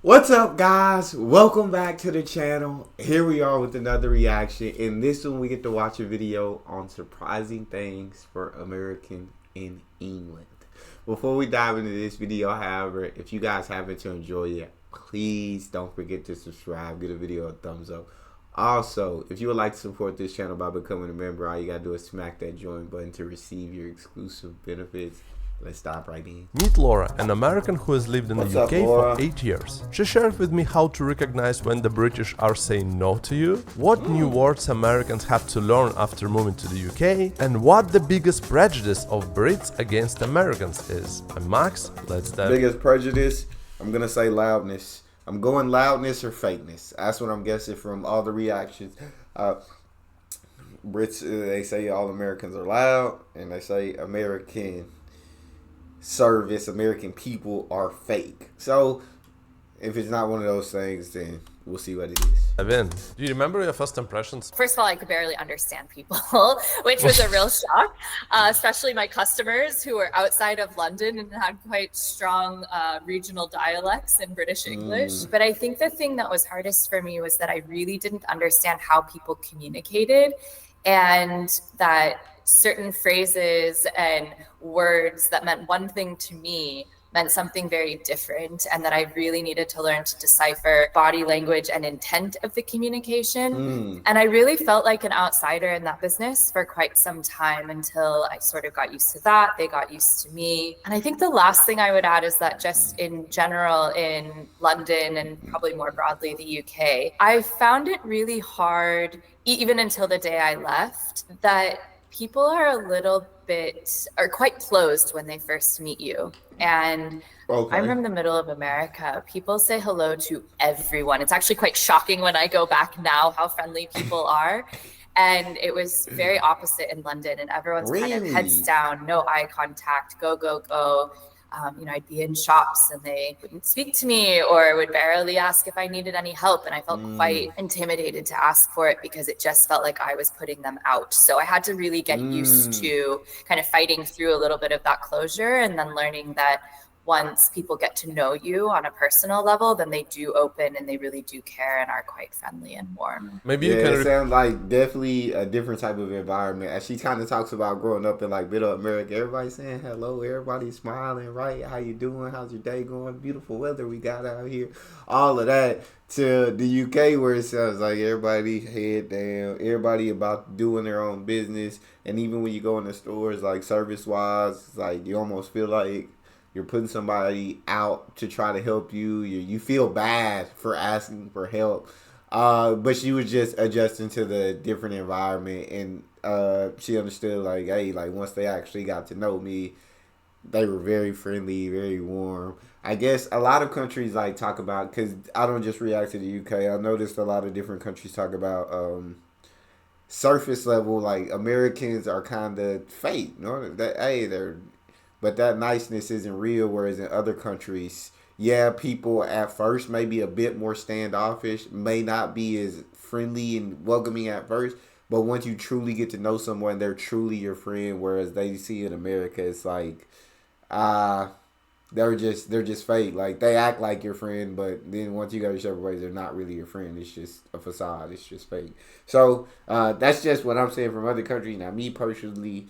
What's up, guys? Welcome back to the channel. Here we are with another reaction. In this one, we get to watch a video on surprising things for American in England. Before we dive into this video, however, if you guys happen to enjoy it, please don't forget to subscribe. Give the video a thumbs up. Also, if you would like to support this channel by becoming a member, all you gotta do is smack that join button to receive your exclusive benefits. Let's stop right in. Meet Laura, an American who has lived in What's the up, UK Laura? for 8 years. She shared with me how to recognize when the British are saying no to you, what new words Americans have to learn after moving to the UK, and what the biggest prejudice of Brits against Americans is. And Max, let's dive. Biggest prejudice, I'm gonna say loudness. I'm going loudness or fakeness. That's what I'm guessing from all the reactions. Brits, they say all Americans are loud, and they say American people are fake. So if it's not one of those things, then we'll see what it is. Evan, do you remember your first impressions? First of all, I could barely understand people, which was a real shock, especially my customers who were outside of London and had quite strong regional dialects in British English. But I think the thing that was hardest for me was that I really didn't understand how people communicated, and that certain phrases and words that meant one thing to me meant something very different, and that I really needed to learn to decipher body language and intent of the communication. And I really felt like an outsider in that business for quite some time until I sort of got used to that. They got used to me. And I think the last thing I would add is that just in general in London and probably more broadly the UK, I found it really hard, even until the day I left, that people are quite closed when they first meet you. And I'm from the middle of America. People say hello to everyone. It's actually quite shocking when I go back now how friendly people are. And it was very opposite in London, and everyone's kind of heads down, no eye contact, go, go, go. I'd be in shops and they wouldn't speak to me or would barely ask if I needed any help. And I felt quite intimidated to ask for it because it just felt like I was putting them out. So I had to really get used to kind of fighting through a little bit of that closure, and then learning that once people get to know you on a personal level, then they do open and they really do care and are quite friendly and warm. Maybe Yeah, you can it sounds like definitely a different type of environment. As she kind of talks about growing up in like middle America, everybody saying hello, everybody smiling, right? How you doing? How's your day going? Beautiful weather we got out here. All of that, to the UK where it sounds like everybody head down, everybody about doing their own business. And even when you go in the stores, like service wise, like you almost feel like you're putting somebody out to try to help you. You feel bad for asking for help. But she was just adjusting to the different environment, and she understood like, hey, like once they actually got to know me, they were very friendly, very warm. I guess a lot of countries like talk about, because I don't just react to the UK. I noticed a lot of different countries talk about surface level, like Americans are kind of fake. You know, that but that niceness isn't real. Whereas in other countries, yeah, people at first may be a bit more standoffish, may not be as friendly and welcoming at first, but once you truly get to know someone, they're truly your friend. Whereas they see in America, it's like, they're just fake. Like they act like your friend, but then once you go your separate ways, they're not really your friend. It's just a facade. It's just fake. So that's just what I'm saying from other countries. Now, me personally,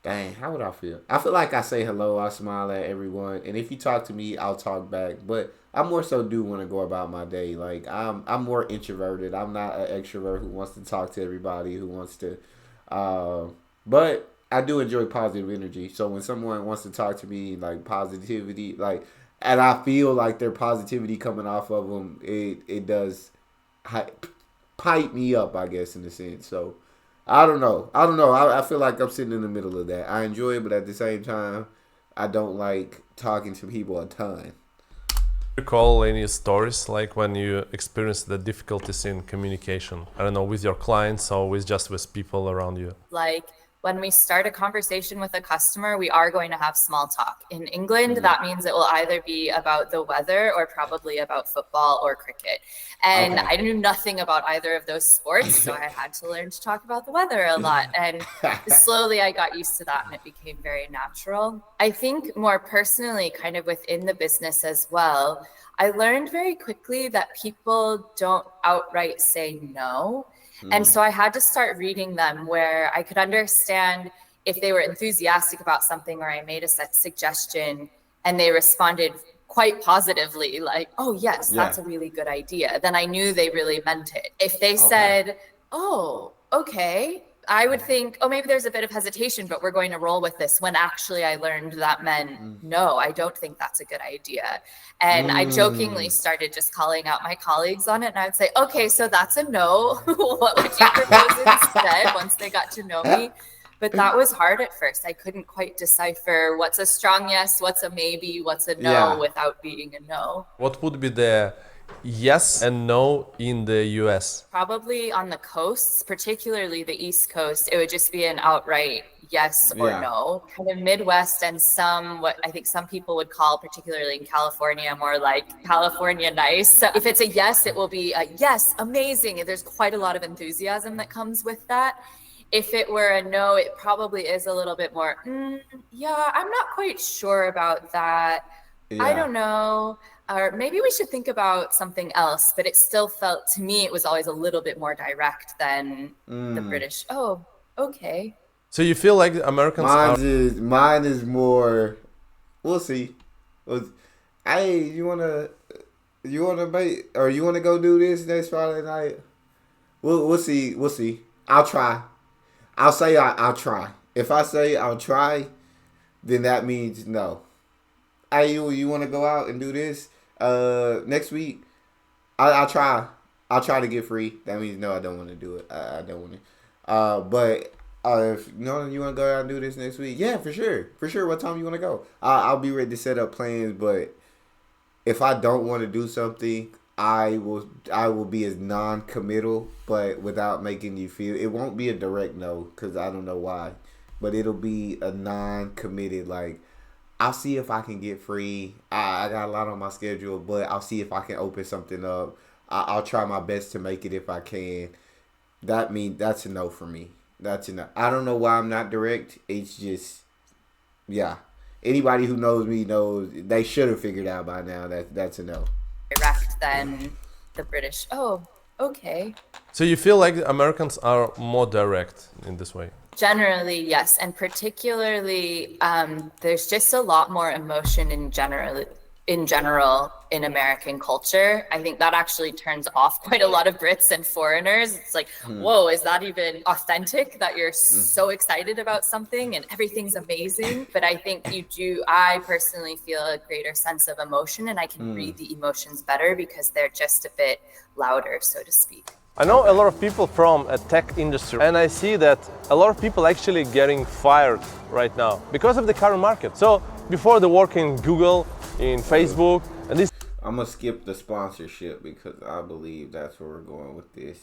dang, how would I feel? I feel like I say hello, I smile at everyone, and if you talk to me, I'll talk back. But I more so do want to go about my day. Like I'm more introverted. I'm not an extrovert who wants to talk to everybody, who wants to. But I do enjoy positive energy. So when someone wants to talk to me, like positivity, like, and I feel like their positivity coming off of them, it does pipe me up, I guess, in a sense. So. I don't know. I feel like I'm sitting in the middle of that. I enjoy it, but at the same time, I don't like talking to people a ton. Recall any stories like when you experienced the difficulties in communication? I don't know, with your clients or with people around you? Like when we start a conversation with a customer, we are going to have small talk. In England, that means it will either be about the weather or probably about football or cricket. And I knew nothing about either of those sports, so I had to learn to talk about the weather a lot. And slowly I got used to that and it became very natural. I think more personally, kind of within the business as well, I learned very quickly that people don't outright say no. And so I had to start reading them where I could understand if they were enthusiastic about something or I made a suggestion and they responded quite positively, like, oh, yes, that's a really good idea. Then I knew they really meant it. If they said, oh, okay, I would think, oh, maybe there's a bit of hesitation, but we're going to roll with this, when actually I learned that meant, no, I don't think that's a good idea. And I jokingly started just calling out my colleagues on it. And I would say, okay, so that's a no. What would you propose instead, once they got to know me? But that was hard at first. I couldn't quite decipher what's a strong yes, what's a maybe, what's a no without being a no. What would be the yes and no in the US? Probably on the coasts, particularly the East Coast, it would just be an outright yes or no. Kind of Midwest and some, what I think some people would call, particularly in California, more like California nice. So if it's a yes, it will be a yes, amazing. There's quite a lot of enthusiasm that comes with that. If it were a no, it probably is a little bit more, yeah, I'm not quite sure about that. I don't know. Or maybe we should think about something else. But it still felt, to me, it was always a little bit more direct than the British. Oh, okay. So you feel like Americans mine is more, we'll see. Hey, you wanna make, or you wanna go do this next Friday night? We'll see. I'll try. I'll say I'll try. If I say I'll try, then that means no. Hey, you want to go out and do this next week? I'll try. I'll try to get free. That means no, I don't want to do it. I don't want to. But if you want to go out and do this next week, yeah, for sure. What time you want to go? I'll be ready to set up plans. But if I don't want to do something, I will be as non-committal, but without making you feel. It won't be a direct no, because I don't know why, but it'll be a non-committed, like, I'll see if I can get free. I got a lot on my schedule, but I'll see if I can open something up. I'll try my best to make it if I can. That's a no for me. That's a no. I don't know why I'm not direct. It's just, yeah. Anybody who knows me knows, they should have figured out by now that that's a no. Direct than the British. Oh, okay. So you feel like Americans are more direct in this way? Generally, yes. And particularly, there's just a lot more emotion in general in American culture. I think that actually turns off quite a lot of Brits and foreigners. It's like, whoa, is that even authentic, that you're so excited about something and everything's amazing? But I think I personally feel a greater sense of emotion, and I can read the emotions better because they're just a bit louder, so to speak. I know a lot of people from a tech industry, and I see that a lot of people actually getting fired right now because of the current market. So before they work in Google, in Facebook, and this. I'm gonna skip the sponsorship because I believe that's where we're going with this.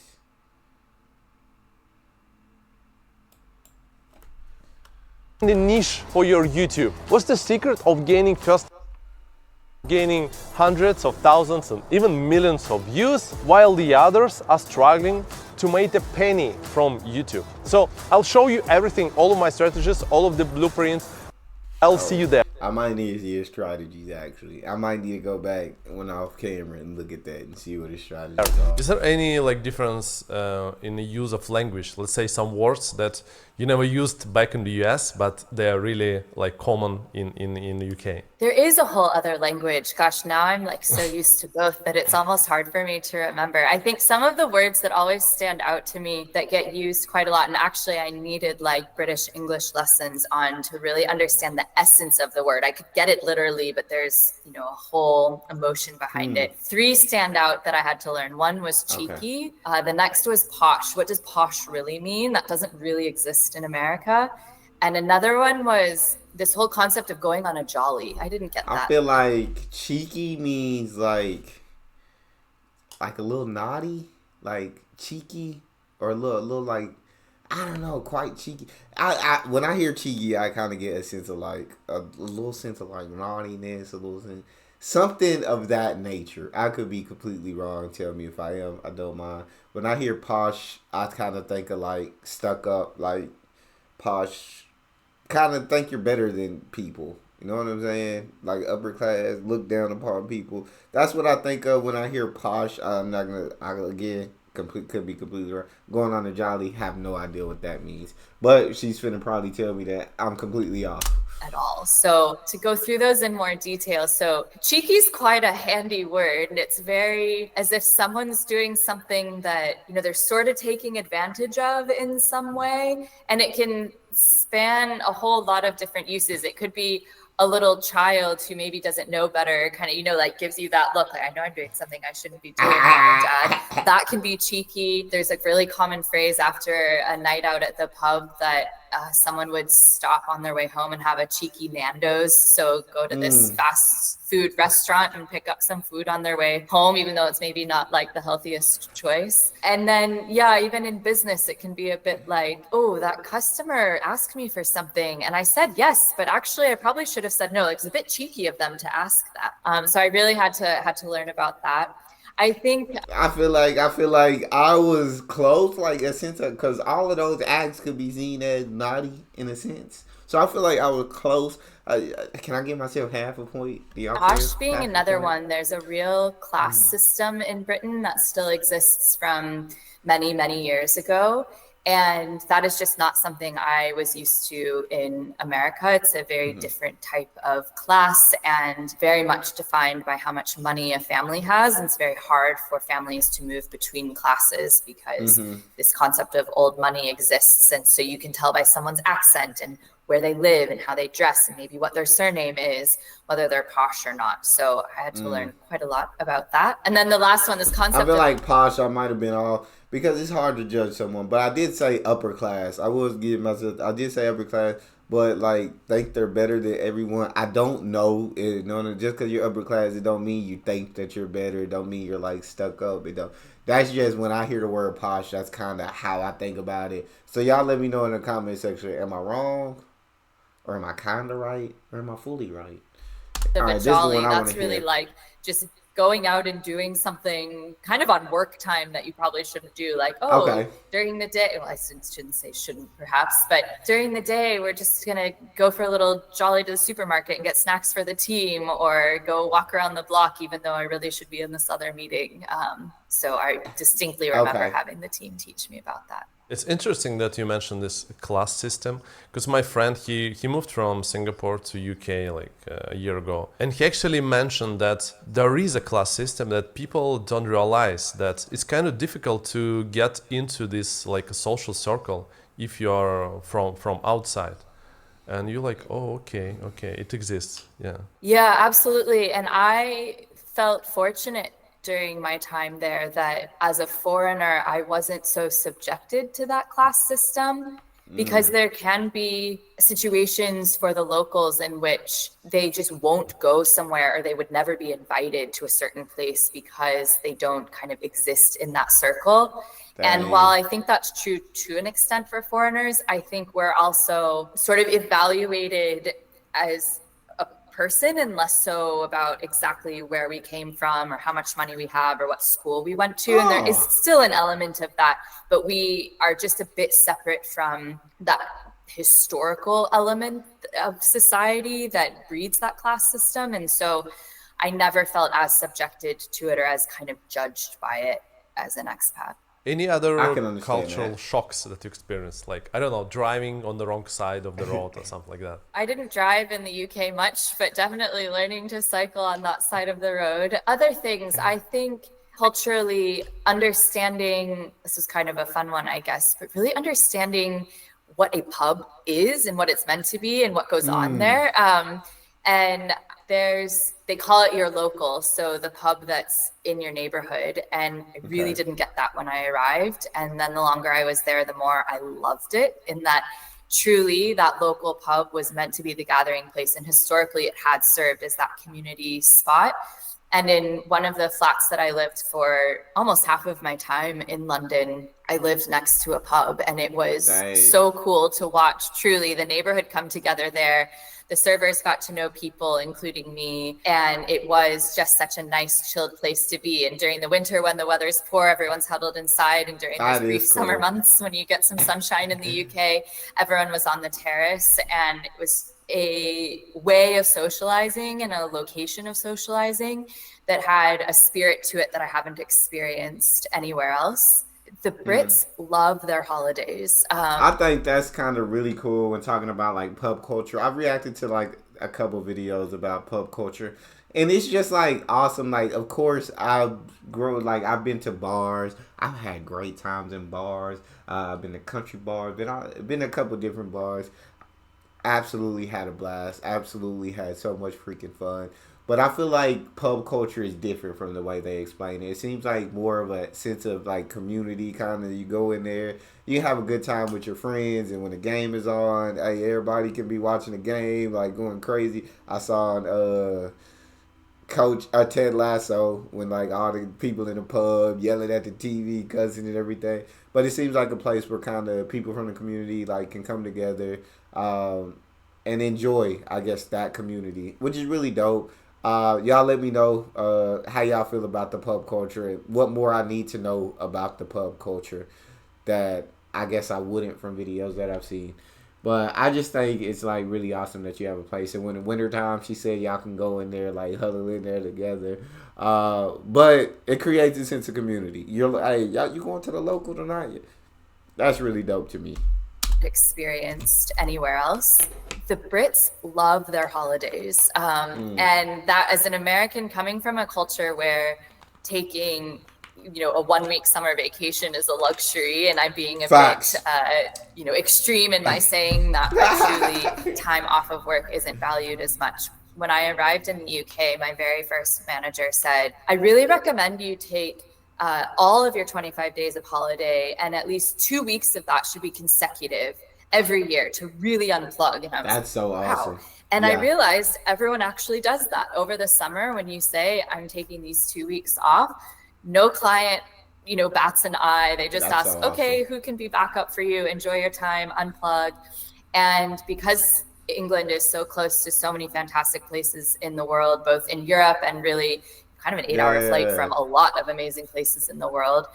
The niche for your YouTube. What's the secret of gaining hundreds of thousands and even millions of views, while the others are struggling to make a penny from YouTube? So I'll show you everything, all of my strategies, all of the blueprints. I'll see you there. I might need to see his strategies, actually. I might need to go back when off camera and look at that and see what his strategies are. Is there any difference in the use of language? Let's say some words that you never used back in the US, but they are really common in the UK. There is a whole other language. Gosh, now I'm so used to both that it's almost hard for me to remember. I think some of the words that always stand out to me that get used quite a lot, and actually I needed British English lessons on to really understand the essence of the word. I could get it literally, but there's a whole emotion behind it. 3 stand out that I had to learn. One was cheeky. Okay. The next was posh. What does posh really mean? That doesn't really exist in America. And another one was this whole concept of going on a jolly. I didn't get that. I feel like cheeky means like a little naughty, like cheeky, or a little I don't know, quite cheeky. I when I hear cheeky, I kind of get a sense of like a little sense of like naughtiness, a little sense, something of that nature. I could be completely wrong. Tell me if I am. I don't mind. When I hear posh, I kind of think of like stuck up, like posh. Kind of think you're better than people. You know what I'm saying? Like upper class, look down upon people. That's what I think of when I hear posh. I'm not gonna. Again, could be completely wrong. Going on a jolly, have no idea what that means. But she's finna probably tell me that I'm completely off. At all. So to go through those in more detail. So cheeky is quite a handy word. And it's very as if someone's doing something that, they're sort of taking advantage of in some way. And it can span a whole lot of different uses. It could be a little child who maybe doesn't know better, kind of, like gives you that look like, I know I'm doing something I shouldn't be doing, mom and dad. That can be cheeky. There's a really common phrase after a night out at the pub that someone would stop on their way home and have a cheeky Nando's. So go to this fast food restaurant and pick up some food on their way home, even though it's maybe not like the healthiest choice. And then, even in business, it can be a bit like, oh, that customer asked me for something and I said yes, but actually I probably should have said no. Like, it's a bit cheeky of them to ask that. So I really had to learn about that. I think I feel like I was close, like a sense of, because all of those acts could be seen as naughty in a sense. So I feel like I was close. Can I give myself half a point? Posh being another one. There's a real class system in Britain that still exists from many, many years ago. And that is just not something I was used to in America. It's a very different type of class and very much defined by how much money a family has. And it's very hard for families to move between classes because this concept of old money exists. And so you can tell by someone's accent and where they live and how they dress and maybe what their surname is, whether they're posh or not. So I had to learn quite a lot about that. And then the last one, this concept I feel like posh, I might have been off because it's hard to judge someone. But I did say upper class. I did say upper class, but like think they're better than everyone. I don't know. Just because you're upper class, it don't mean you think that you're better. It don't mean you're like stuck up. It don't. That's just when I hear the word posh, that's kind of how I think about it. So y'all let me know in the comment section. Am I wrong? Or am I kind of right? Or am I fully right? Jolly, that's really like just going out and doing something kind of on work time that you probably shouldn't do. Like, during the day, well, I shouldn't say shouldn't perhaps, but during the day, we're just going to go for a little jolly to the supermarket and get snacks for the team or go walk around the block, even though I really should be in this other meeting. So I distinctly remember having the team teach me about that. It's interesting that you mentioned this class system because my friend, he moved from Singapore to UK like a year ago. And he actually mentioned that there is a class system that people don't realize, that it's kind of difficult to get into this like a social circle if you are from outside. And you're like, oh, okay, it exists. Yeah, absolutely. And I felt fortunate during my time there that as a foreigner, I wasn't so subjected to that class system because there can be situations for the locals in which they just won't go somewhere or they would never be invited to a certain place because they don't kind of exist in that circle. And while I think that's true to an extent for foreigners, I think we're also sort of evaluated as person and less so about exactly where we came from or how much money we have or what school we went to. And there is still an element of that, but we are just a bit separate from that historical element of society that breeds that class system. And so I never felt as subjected to it or as kind of judged by it as an expat. Any other cultural shocks that you experienced? Like, I don't know, driving on the wrong side of the road or something like that? I didn't drive in the UK much, but definitely learning to cycle on that side of the road. Other things, I think culturally understanding, this is kind of a fun one, I guess, but really understanding what a pub is and what it's meant to be and what goes on there. And they call it your local, so the pub that's in your neighborhood. And I really didn't get that when I arrived. And then the longer I was there, the more I loved it, in that truly that local pub was meant to be the gathering place. And historically it had served as that community spot. And in one of the flats that I lived for almost half of my time in London, I lived next to a pub, and it was so cool to watch truly the neighborhood come together there. The servers got to know people, including me, and it was just such a nice, chilled place to be. And during the winter, when the weather's poor, everyone's huddled inside. And during those brief summer months, when you get some sunshine in the UK, everyone was on the terrace, and it was a way of socializing and a location of socializing that had a spirit to it that I haven't experienced anywhere else. The Brits love their holidays. I think that's kind of really cool when talking about like pub culture. I've reacted to like a couple videos about pub culture, and it's just like awesome. Like, of course, I've been to bars. I've had great times in bars. I've been to country bars. Been to a couple different bars. Absolutely had a blast. Absolutely had so much freaking fun. But I feel like pub culture is different from the way they explain it. It seems like more of a sense of like community kind of. You go in there, you have a good time with your friends, and when the game is on, hey, everybody can be watching the game, like going crazy. I saw on Coach Ted Lasso when like all the people in the pub yelling at the TV, cussing and everything. But it seems like a place where kind of people from the community like can come together and enjoy, I guess, that community, which is really dope. Y'all let me know how y'all feel about the pub culture and what more I need to know about the pub culture that I guess I wouldn't from videos that I've seen. But I just think it's like really awesome that you have a place. And when in wintertime, she said y'all can go in there, like huddle in there together. But it creates a sense of community. You're like, hey, y'all, you going to the local tonight? That's really dope to me. Experienced anywhere else. The Brits love their holidays. And that, as an American coming from a culture where taking, a 1 week summer vacation is a luxury, and I'm being a bit, extreme in my saying that, but truly time off of work isn't valued as much. When I arrived in the UK, my very first manager said, I really recommend you take all of your 25 days of holiday, and at least 2 weeks of that should be consecutive every year to really unplug. And I was That's so awesome. And I realized everyone actually does that over the summer. When you say, I'm taking these 2 weeks off, no client, bats an eye. They just ask, okay, who can be backup for you? Enjoy your time, unplug. And because England is so close to so many fantastic places in the world, both in Europe and really kind of an 8-hour flight from a lot of amazing places in the world,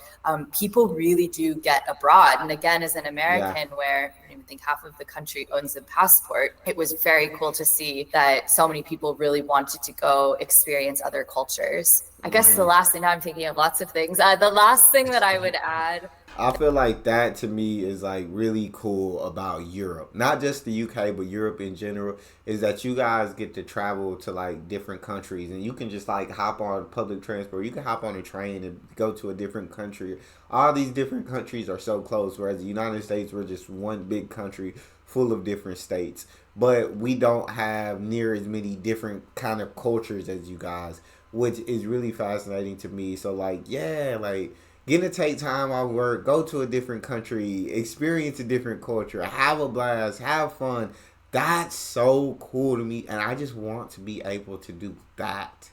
people really do get abroad. And again, as an American, where I don't even think half of the country owns a passport, it was very cool to see that so many people really wanted to go experience other cultures. I guess the last thing, now I'm thinking of lots of things. The last thing that I would add, I feel like that to me is like really cool about Europe, not just the UK, but Europe in general, is that you guys get to travel to like different countries, and you can just like hop on public transport. You can hop on a train and go to a different country. All these different countries are so close, whereas the United States, we're just one big country full of different states, but we don't have near as many different kind of cultures as you guys, which is really fascinating to me. So like, getting to take time off work, go to a different country, experience a different culture, have a blast, have fun. That's so cool to me, and I just want to be able to do that.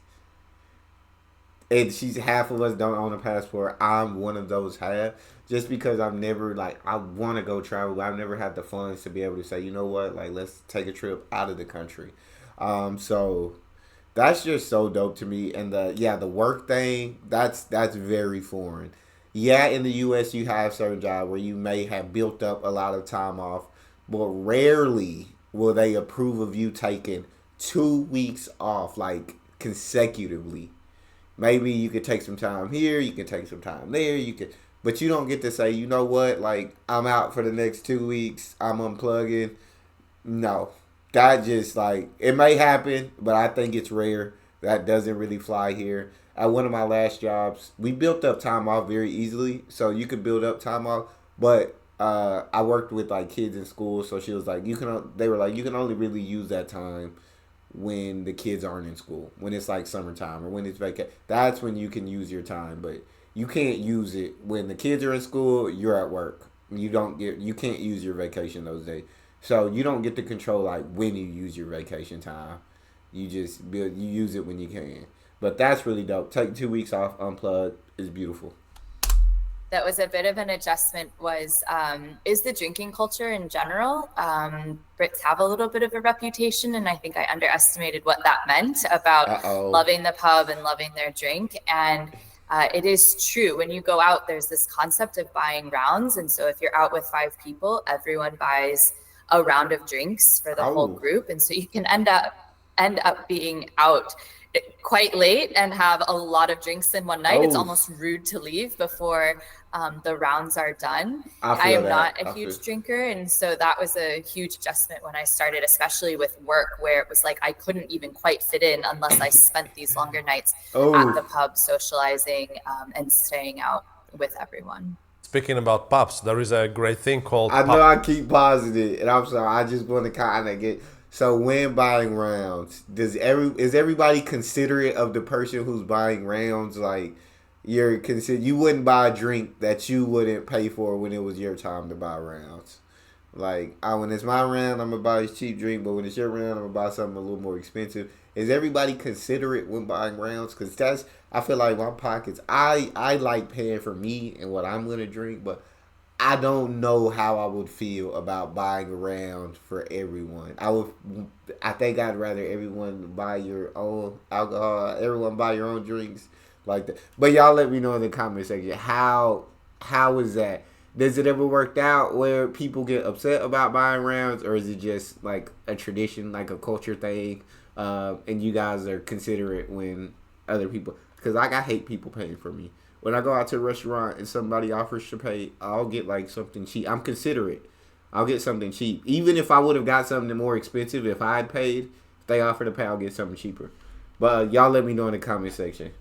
And half of us don't own a passport. I'm one of those half. Just because I've never, I want to go travel, but I've never had the funds to be able to say, you know what, let's take a trip out of the country. So that's just so dope to me. And the work thing, that's very foreign. Yeah, in the U.S. you have certain jobs where you may have built up a lot of time off, but rarely will they approve of you taking 2 weeks off, consecutively. Maybe you could take some time here, you can take some time there, but you don't get to say, you know what, I'm out for the next 2 weeks, I'm unplugging. No. That just, it may happen, but I think it's rare. That doesn't really fly here. At one of my last jobs, we built up time off very easily, so you could build up time off. But I worked with kids in school, so she was like, you can only really use that time when the kids aren't in school, when it's summertime or when it's vacation. That's when you can use your time, but you can't use it when the kids are in school. You're at work. You can't use your vacation those days. So you don't get to control when you use your vacation time. You just use it when you can. But that's really dope. Take 2 weeks off, unplug is beautiful. That was a bit of an adjustment is the drinking culture in general. Brits have a little bit of a reputation, and I think I underestimated what that meant about Uh-oh. loving the pub and loving their drink. And it is true. When you go out, there's this concept of buying rounds. And so if you're out with 5 people, everyone buys a round of drinks for the whole Oh. group. And so you can end up being out quite late and have a lot of drinks in one night. It's almost rude to leave before the rounds are done. I am not a huge drinker, and so that was a huge adjustment when I started, especially with work, where it was like I couldn't even quite fit in unless I spent these longer nights at the pub socializing and staying out with everyone. Speaking about pubs, there is a great thing called I know I keep pausing it, and I'm sorry. I just want to kind of get. So when buying rounds, is everybody considerate of the person who's buying rounds? Like you wouldn't buy a drink that you wouldn't pay for when it was your time to buy rounds. Like when it's my round, I'm gonna buy a cheap drink, but when it's your round, I'm gonna buy something a little more expensive. Is everybody considerate when buying rounds? Because I feel like my pockets. I like paying for me and what I'm gonna drink, but I don't know how I would feel about buying a round for everyone. I think I'd rather everyone buy your own alcohol, everyone buy your own drinks like that. But y'all let me know in the comment section how is that? Does it ever work out where people get upset about buying rounds, or is it just like a tradition, like a culture thing, and you guys are considerate when other people? Because I hate people paying for me. When I go out to a restaurant and somebody offers to pay, I'll get like something cheap. I'm considerate. I'll get something cheap. Even if I would have got something more expensive if I had paid, if they offer to pay, I'll get something cheaper. But y'all let me know in the comment section.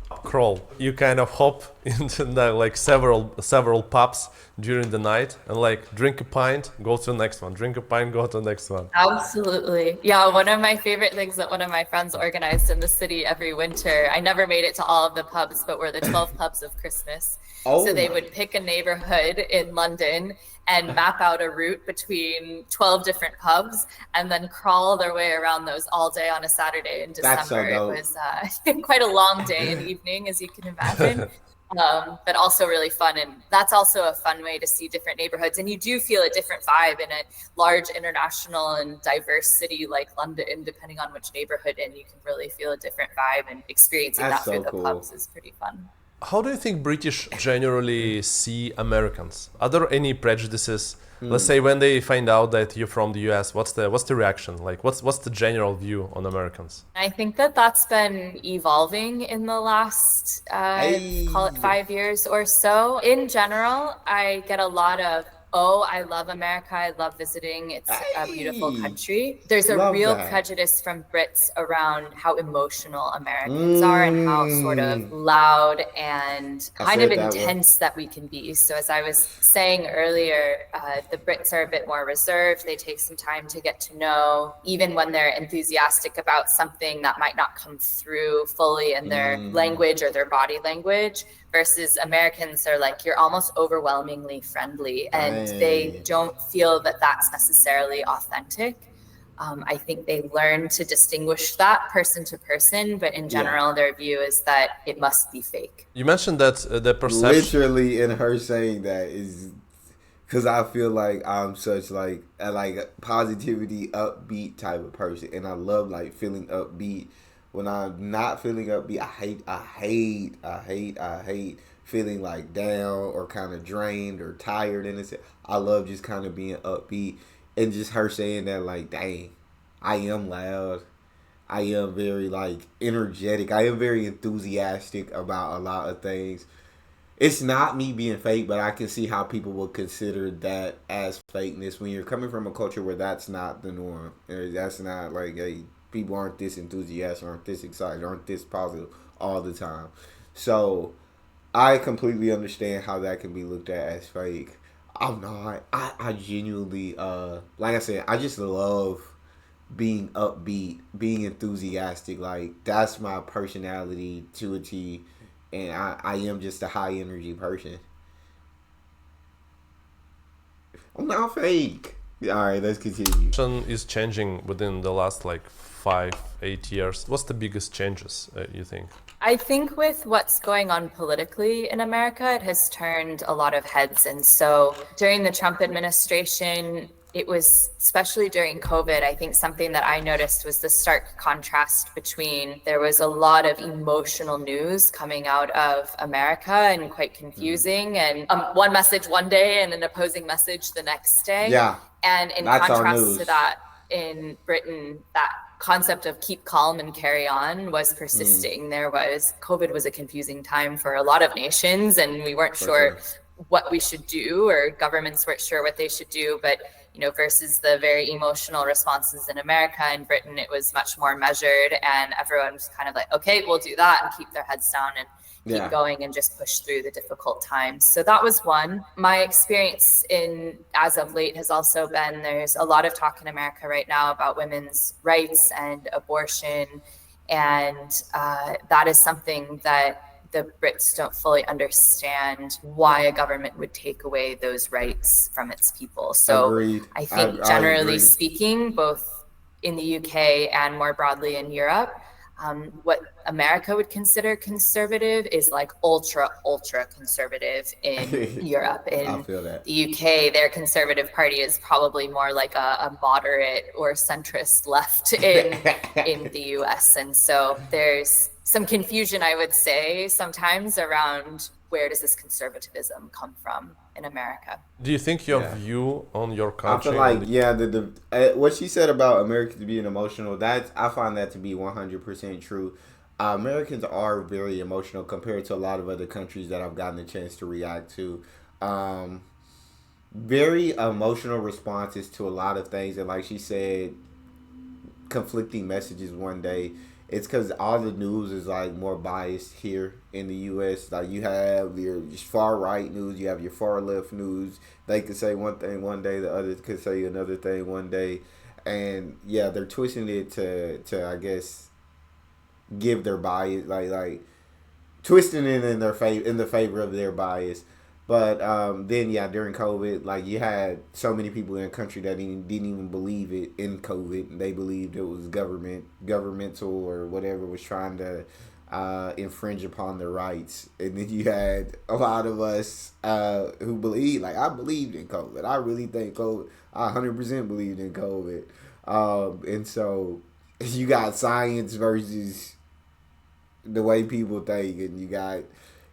Crawl. You kind of hop into like several pubs during the night and like drink a pint, go to the next one. Drink a pint, go to the next one. Absolutely. Yeah, one of my favorite things that one of my friends organized in the city every winter. I never made it to all of the pubs, but were the 12 pubs of Christmas. So they would pick a neighborhood in London and map out a route between 12 different pubs and then crawl their way around those all day on a Saturday in December. That's so dope. It was quite a long day and evening, as you can imagine, but also really fun. And that's also a fun way to see different neighborhoods. And you do feel a different vibe in a large international and diverse city like London, depending on which neighborhood, and you can really feel a different vibe, and experiencing that through the pubs is pretty fun. How do you think British generally see Americans? Are there any prejudices? Let's say when they find out that you're from the US, what's the reaction? Like what's the general view on Americans? I think that's been evolving in the last call it 5 years or so. In general, I get a lot of, oh, I love America. I love visiting. It's a beautiful country. There's a real prejudice from Brits around how emotional Americans are and how sort of loud and kind of intense that we can be. So as I was saying earlier, the Brits are a bit more reserved. They take some time to get to know, even when they're enthusiastic about something that might not come through fully in their language or their body language. Versus Americans are like, you're almost overwhelmingly friendly, and they don't feel that that's necessarily authentic. I think they learn to distinguish that person to person, but in general, their view is that it must be fake. You mentioned that the perception... Literally in her saying that is because I feel like I'm such like a positivity, upbeat type of person, and I love like feeling upbeat. When I'm not feeling upbeat, I hate feeling like down or kind of drained or tired. And I love just kind of being upbeat, and just her saying that like, dang, I am loud. I am very like energetic. I am very enthusiastic about a lot of things. It's not me being fake, but I can see how people will consider that as fakeness when you're coming from a culture where that's not the norm. That's not like people aren't this enthusiastic, aren't this excited, aren't this positive all the time. So I completely understand how that can be looked at as fake. I'm not. I genuinely, like I said, I just love being upbeat, being enthusiastic. Like that's my personality to a T, and I am just a high energy person. I'm not fake. All right, let's continue. Is changing within the last like 5, 8 years. What's the biggest changes you think? I think with what's going on politically in America, it has turned a lot of heads. And so during the Trump administration, it was, especially during COVID, I think something that I noticed was the stark contrast between there was a lot of emotional news coming out of America and quite confusing, and one message one day and an opposing message the next day. Yeah. And in That's our contrast news. to that, in Britain, that concept of keep calm and carry on was persisting. COVID was a confusing time for a lot of nations, and we weren't sure what we should do, or governments weren't sure what they should do. But versus the very emotional responses in America and Britain, it was much more measured, and everyone was kind of like, okay, we'll do that, and keep their heads down and keep going and just push through the difficult times. So that was one. My experience as of late has also been, there's a lot of talk in America right now about women's rights and abortion. And that is something that the Brits don't fully understand, why a government would take away those rights from its people. So Agreed. I think generally speaking, both in the UK and more broadly in Europe, what America would consider conservative is like ultra conservative in Europe. In the UK, their Conservative Party is probably more like a moderate or centrist left in the US. And so there's some confusion, I would say, sometimes around where does this conservatism come from in America. Do you think your view on your country? I feel like, what she said about Americans being emotional, I find that to be 100% true. Americans are very emotional compared to a lot of other countries that I've gotten a chance to react to. Very emotional responses to a lot of things. And like she said, conflicting messages one day. It's because all the news is like more biased here in the U.S. Like you have your far right news, you have your far left news. They could say one thing one day, the others could say another thing one day, and they're twisting it to I guess give their bias, like twisting it in the favor of their bias. But then during COVID, like you had so many people in the country that didn't even believe it in COVID. They believed it was governmental or whatever was trying to infringe upon their rights. And then you had a lot of us who believed, like I believed in COVID. I really think COVID, I 100% believed in COVID. And so you got science versus the way people think,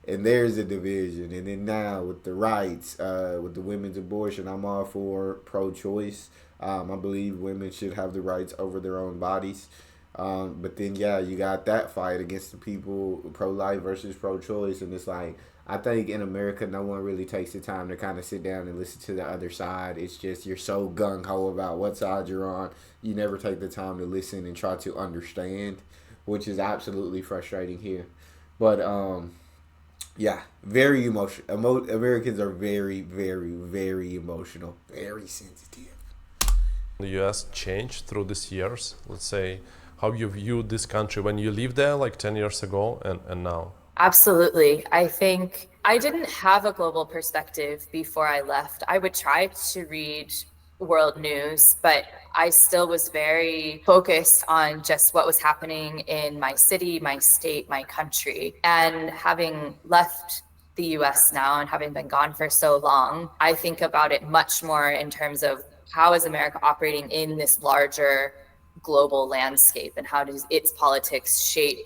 and there's a division. And then now with the rights, with the women's abortion, I'm all for pro-choice. I believe women should have the rights over their own bodies. But then, you got that fight against the people, pro-life versus pro-choice. And it's like, I think in America, no one really takes the time to kind of sit down and listen to the other side. It's just you're so gung-ho about what side you're on. You never take the time to listen and try to understand, which is absolutely frustrating here. But, very emotional. Americans are very, very, very emotional, very sensitive. The U.S. changed through these years. Let's say how you viewed this country when you lived there, like 10 years ago, and now. Absolutely. I think I didn't have a global perspective before I left. I would try to read world news, but I still was very focused on just what was happening in my city, my state, my country. And having left the US now and having been gone for so long, I think about it much more in terms of how is America operating in this larger global landscape, and how does its politics shape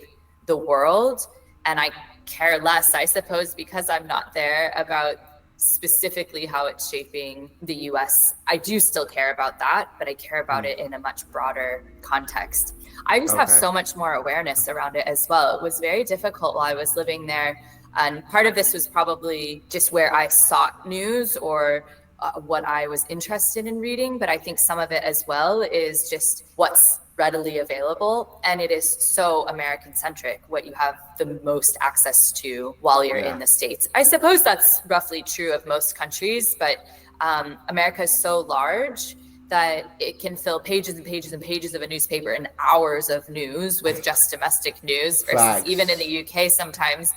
the world. And I care less, I suppose, because I'm not there, about specifically how it's shaping the US. I do still care about that, but I care about it in a much broader context. I just have so much more awareness around it as well. It was very difficult while I was living there. And part of this was probably just where I sought news or what I was interested in reading. But I think some of it as well is just what's readily available, and it is so American centric, what you have the most access to while you're in the States. I suppose that's roughly true of most countries, but America is so large that it can fill pages and pages and pages of a newspaper and hours of news with just domestic news versus even in the UK sometimes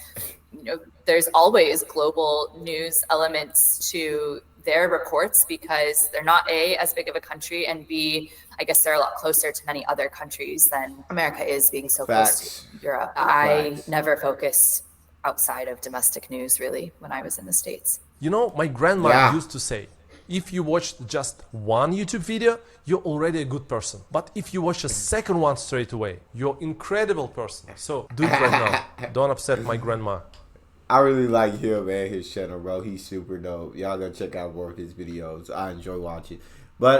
there's always global news elements to their reports because they're not A, as big of a country, and B, I guess they're a lot closer to many other countries than America is, being so close to Europe. I never focused outside of domestic news, really, when I was in the States. You know, my grandma used to say, if you watched just one YouTube video, you're already a good person. But if you watch a second one straight away, you're an incredible person. So do it right now. Don't upset my grandma. I really like him and his channel, bro. He's super dope. Y'all go check out more of his videos. I enjoy watching. But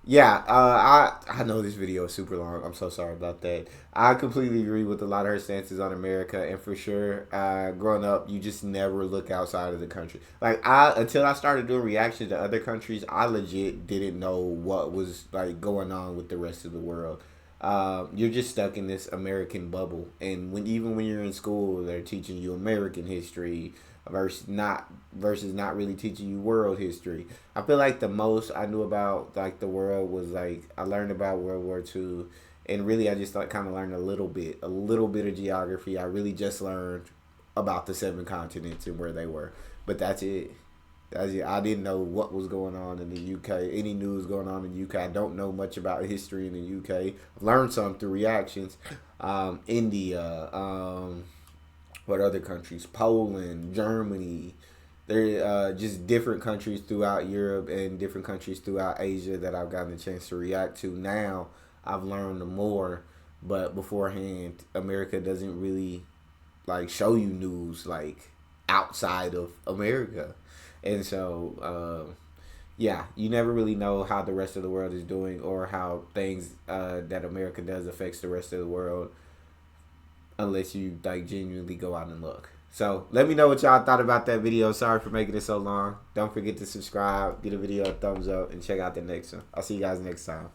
yeah, I know this video is super long. I'm so sorry about that. I completely agree with a lot of her stances on America, and for sure, growing up, you just never look outside of the country. Like until I started doing reactions to other countries, I legit didn't know what was like going on with the rest of the world. You're just stuck in this American bubble, and even when you're in school, they're teaching you American history versus not really teaching you world history. I feel like the most I knew about like the world was like I learned about World War II, and really I just like kind of learned a little bit of geography. I really just learned about the 7 continents and where they were, but that's it. I didn't know what was going on in the UK, any news going on in the UK. I don't know much about history in the UK. I've learned some through reactions. India, what other countries? Poland, Germany. They're just different countries throughout Europe and different countries throughout Asia that I've gotten a chance to react to. Now I've learned more, but beforehand, America doesn't really like show you news like outside of America. And so, yeah, you never really know how the rest of the world is doing or how things that America does affects the rest of the world unless you like genuinely go out and look. So let me know what y'all thought about that video. Sorry for making it so long. Don't forget to subscribe, give the video a thumbs up, and check out the next one. I'll see you guys next time.